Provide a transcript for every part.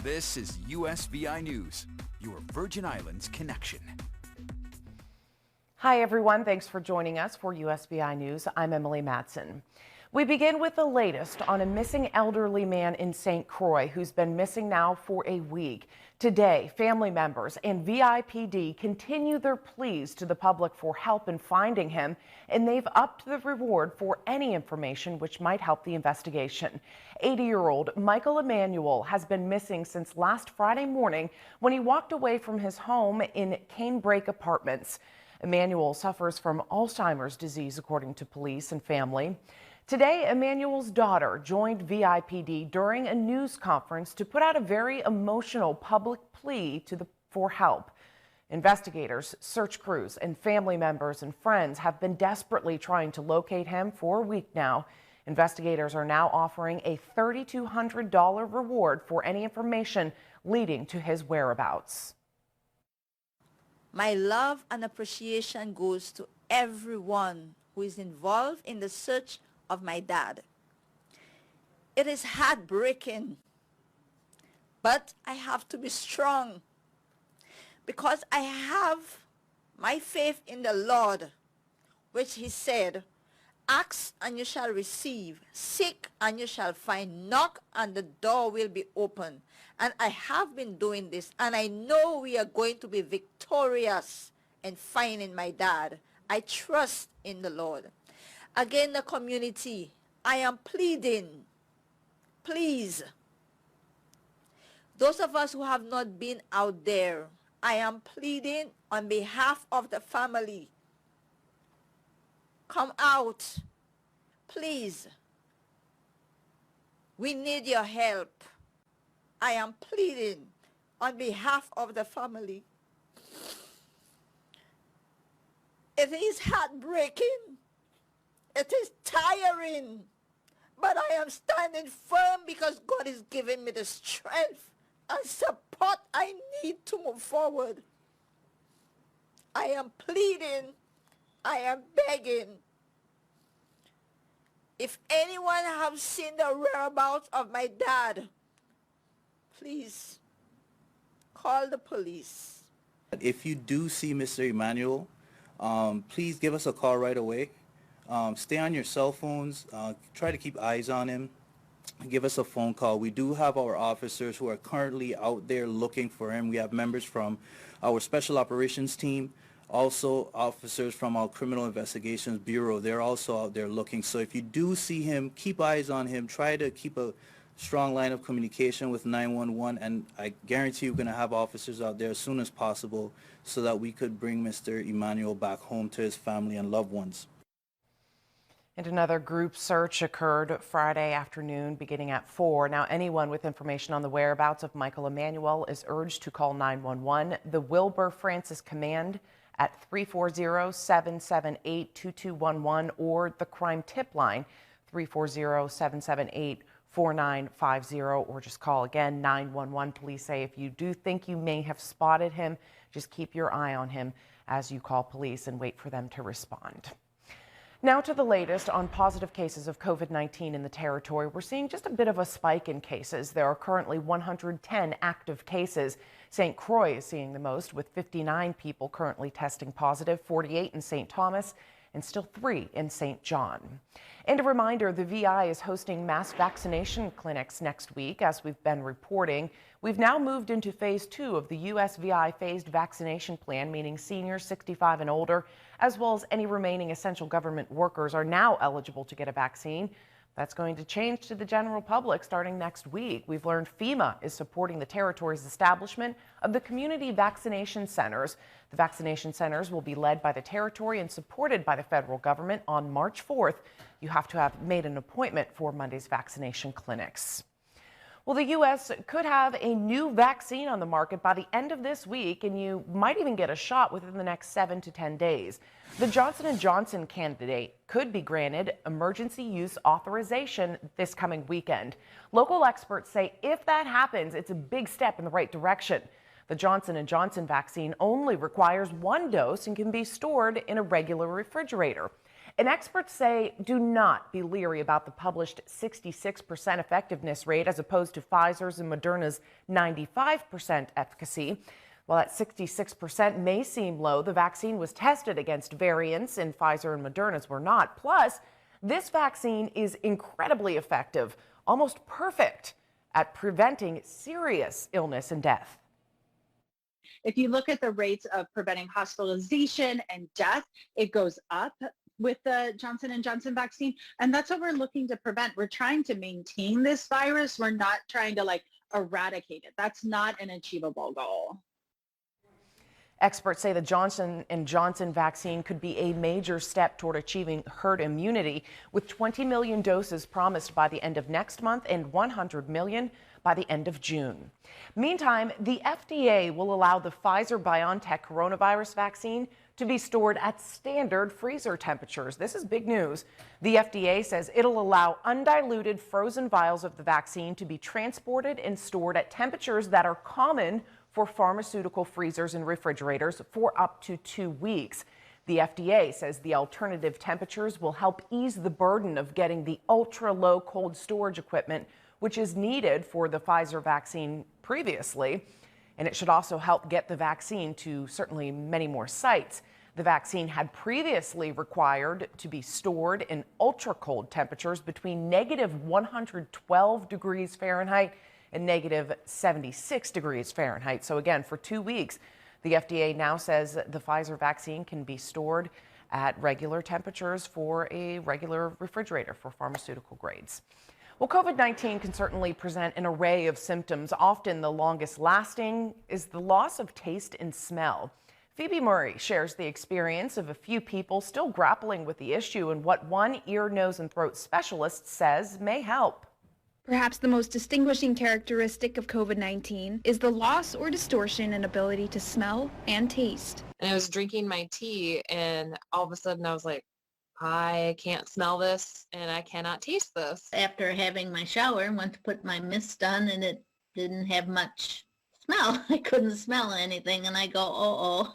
This is USVI News, your Virgin Islands connection. Hi, everyone. Thanks for joining us for USVI News. I'm Emily Matson. We begin with the latest on a missing elderly man in St. Croix who's been missing now for a week. Today, family members and VIPD continue their pleas to the public for help in finding him, and they've upped the reward for any information which might help the investigation. 80-year-old Michael Emanuel has been missing since last Friday morning when he walked away from his home in Canebrake Apartments. Emanuel suffers from Alzheimer's disease, according to police and family. Today, Emanuel's daughter joined VIPD during a news conference to put out a very emotional public plea for help. Investigators, search crews, and family members and friends have been desperately trying to locate him for a week now. Investigators are now offering a $3,200 reward for any information leading to his whereabouts. My love and appreciation goes to everyone who is involved in the search of my dad. It is heartbreaking, but I have to be strong because I have my faith in the Lord, which he said, ask and you shall receive, seek and you shall find, knock and the door will be open. And I have been doing this, and I know we are going to be victorious in finding my dad. I trust in the Lord. Again, the community, I am pleading, please, those of us who have not been out there, I am pleading on behalf of the family. Come out, please. We need your help. I am pleading on behalf of the family. It is heartbreaking. It is tiring, but I am standing firm because God is giving me the strength and support I need to move forward. I am pleading, I am begging. If anyone has seen the whereabouts of my dad, please call the police. If you do see Mr. Emanuel, please give us a call right away. Stay on your cell phones, try to keep eyes on him, give us a phone call. We do have our officers who are currently out there looking for him. We have members from our Special Operations team, also officers from our Criminal Investigations Bureau. They're also out there looking. So if you do see him, keep eyes on him. Try to keep a strong line of communication with 911, and I guarantee you're going to have officers out there as soon as possible so that we could bring Mr. Emanuel back home to his family and loved ones. And another group search occurred Friday afternoon beginning at 4. Now, anyone with information on the whereabouts of Michael Emanuel is urged to call 911, the Wilbur Francis Command at 340-778-2211 or the crime tip line 340-778-4950, or just call again 911. Police say if you do think you may have spotted him, just keep your eye on him as you call police and wait for them to respond. Now to the latest on positive cases of COVID-19 in the territory. We're seeing just a bit of a spike in cases. There are currently 110 active cases. St. Croix is seeing the most, with 59 people currently testing positive, 48 in St. Thomas, and still 3 in St. John. And a reminder, the VI is hosting mass vaccination clinics next week, as we've been reporting. We've now moved into phase 2 of the USVI phased vaccination plan, meaning seniors 65 and older, as well as any remaining essential government workers are now eligible to get a vaccine. That's going to change to the general public starting next week. We've learned FEMA is supporting the territory's establishment of the community vaccination centers. The vaccination centers will be led by the territory and supported by the federal government on March 4th. You have to have made an appointment for Monday's vaccination clinics. Well, the U.S. could have a new vaccine on the market by the end of this week, and you might even get a shot within the next 7 to 10 days. The Johnson & Johnson candidate could be granted emergency use authorization this coming weekend. Local experts say if that happens, it's a big step in the right direction. The Johnson & Johnson vaccine only requires 1 dose and can be stored in a regular refrigerator. And experts say do not be leery about the published 66% effectiveness rate as opposed to Pfizer's and Moderna's 95% efficacy. While that 66% may seem low, the vaccine was tested against variants and Pfizer and Moderna's were not. Plus, this vaccine is incredibly effective, almost perfect at preventing serious illness and death. If you look at the rates of preventing hospitalization and death, it goes up with the Johnson & Johnson vaccine. And that's what we're looking to prevent. We're trying to maintain this virus. We're not trying to eradicate it. That's not an achievable goal. Experts say the Johnson & Johnson vaccine could be a major step toward achieving herd immunity, with 20 million doses promised by the end of next month and 100 million by the end of June. Meantime, the FDA will allow the Pfizer-BioNTech coronavirus vaccine to be stored at standard freezer temperatures. This is big news. The FDA says it'll allow undiluted frozen vials of the vaccine to be transported and stored at temperatures that are common for pharmaceutical freezers and refrigerators for up to 2 weeks. The FDA says the alternative temperatures will help ease the burden of getting the ultra-low cold storage equipment, which is needed for the Pfizer vaccine previously. And it should also help get the vaccine to certainly many more sites. The vaccine had previously required to be stored in ultra-cold temperatures between -112 degrees Fahrenheit and -76 degrees Fahrenheit. So again, for 2 weeks, the FDA now says the Pfizer vaccine can be stored at regular temperatures for a regular refrigerator for pharmaceutical grades. Well, COVID-19 can certainly present an array of symptoms. Often the longest lasting is the loss of taste and smell. Phoebe Murray shares the experience of a few people still grappling with the issue and what one ear, nose, and throat specialist says may help. Perhaps the most distinguishing characteristic of COVID-19 is the loss or distortion in ability to smell and taste. And I was drinking my tea and all of a sudden I was like, I can't smell this and I cannot taste this. After having my shower, went to put my mist on and it didn't have much smell. I couldn't smell anything and I go, oh.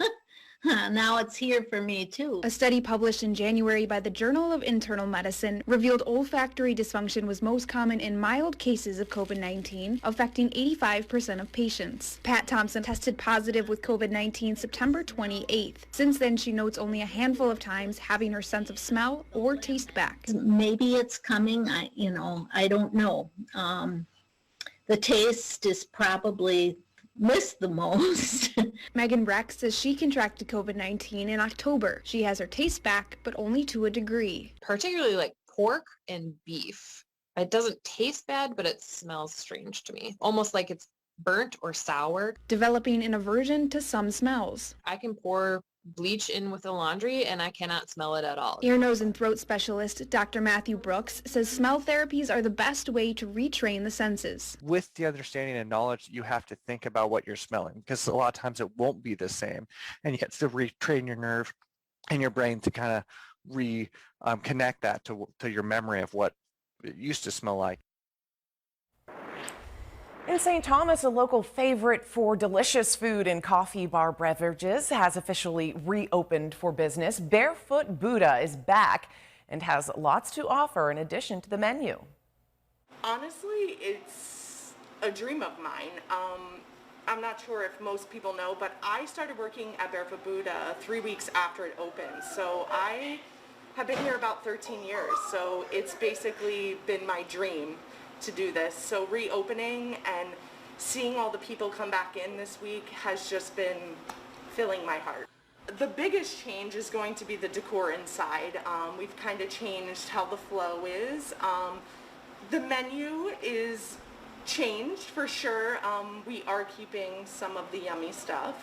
Now it's here for me too. A study published in January by the Journal of Internal Medicine revealed olfactory dysfunction was most common in mild cases of COVID-19, affecting 85% of patients. Pat Thompson tested positive with COVID-19 September 28th. Since then, she notes only a handful of times having her sense of smell or taste back. Maybe it's coming. I don't know. The taste is probably missed the most. Megan Rex says she contracted COVID-19 in October. She has her taste back, but only to a degree. Particularly like pork and beef. It doesn't taste bad, but it smells strange to me. Almost like it's burnt or sour. Developing an aversion to some smells. I can pour bleach in with the laundry and I cannot smell it at all. Ear, nose, and throat specialist Dr. Matthew Brooks says smell therapies are the best way to retrain the senses. With the understanding and knowledge, you have to think about what you're smelling because a lot of times it won't be the same. And you have to retrain your nerve and your brain to kind of reconnect that to your memory of what it used to smell like. In St. Thomas, a local favorite for delicious food and coffee bar beverages has officially reopened for business. Barefoot Buddha is back and has lots to offer in addition to the menu. Honestly, it's a dream of mine. I'm not sure if most people know, but I started working at Barefoot Buddha 3 weeks after it opened. So I have been here about 13 years. So it's basically been my dream to do this. So reopening and seeing all the people come back in this week has just been filling my heart. The biggest change is going to be the decor inside. We've kind of changed how the flow is. The menu is changed for sure. We are keeping some of the yummy stuff,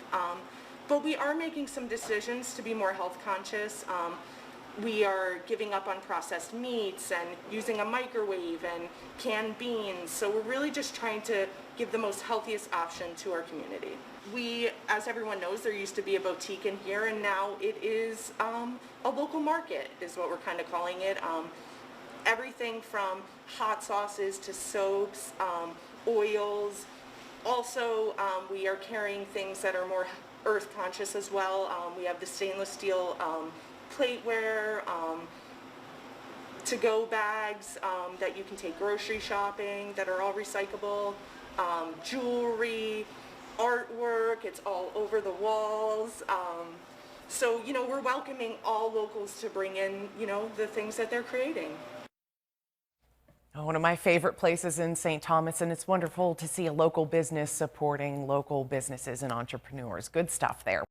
but we are making some decisions to be more health conscious. We are giving up on processed meats and using a microwave and canned beans. So we're really just trying to give the most healthiest option to our community. We, as everyone knows, there used to be a boutique in here and now it is a local market is what we're kind of calling it. Everything from hot sauces to soaps, oils. Also, we are carrying things that are more earth conscious as well. We have the stainless steel plateware, to-go bags that you can take grocery shopping that are all recyclable, jewelry, artwork, it's all over the walls. So, you know, we're welcoming all locals to bring in, you know, the things that they're creating. One of my favorite places in St. Thomas, and it's wonderful to see a local business supporting local businesses and entrepreneurs. Good stuff there.